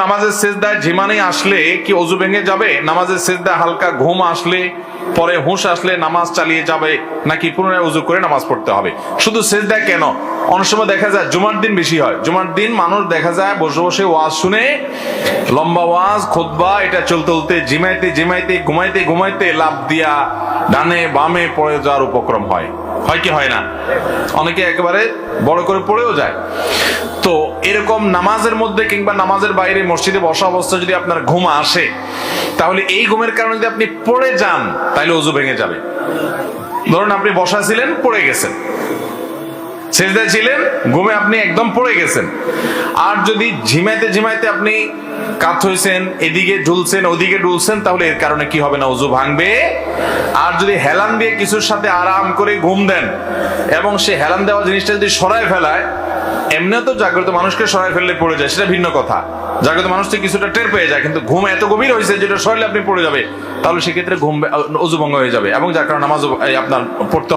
নামাজের সেজদায় ঝিমানি আসলে কি ওযু ভেঙে যাবে? নামাজের সেজদায় হালকা ঘুম আসলে, পরে হুঁশ আসলে নামাজ চালিয়ে যাবে, নাকি পুনরায় ওযু করে নামাজ পড়তে হবে? শুধু সেজদায় কেন, অনেক সময় দেখা যায় জুমার দিন বেশি হয়। জুমার দিন মানুষ দেখা যায় বসে বসে ওয়াজ শুনে, লম্বা ওয়াজ খুতবা এটা চলতে চলতে ঝিমাইতে ঝিমাইতে ঘুমাইতে ঘুমাইতে লাফ দিয়া ডানে বামে পড়ে যাওয়ার উপক্রম হয় কি হয় না? অনেকে একেবারে বড় করে পড়েও যায়। তো এরকম নামাজের মধ্যে কিংবা নামাজের বাইরে মসজিদে বসা অবস্থা যদি আপনার ঘুম আসে, তাহলে এই ঘুমের কারণে যদি আপনি পড়ে যান তাহলে ওযু ভেঙে যাবে। ধরুন আপনি বসা ছিলেন, পড়ে গেছেন, সেজদায় ছিলেন, ঘুমে আপনি একদম পড়ে গেছেন। আর যদি ঝিমাইতে ঝিমাইতে আপনি কাত হয়েছেন, এদিকে ঝুলছেন ওদিকে ডুলছেন, তাহলে এর কারণে কি হবে না? ওযু ভাঙবে। আর যদি হেলান দিয়ে কিছুর সাথে আরাম করে ঘুম দেন এবং সে হেলান দেওয়া জিনিসটা যদি সরায় ফেলায়, এমনি তো জাগ্রত মানুষকে সরায় ফেললে পড়ে যায়, সেটা ভিন্ন কথা। জাগ্রত মানুষ তো কিছুটা টের পেয়ে যায়, কিন্তু ঘুম এত গভীর হয়েছে যেটা সরালে আপনি পড়ে যাবে, তাহলে সেক্ষেত্রে ওযু ভঙ্গ হয়ে যাবে এবং যার কারণে নামাজ আপনার পড়তে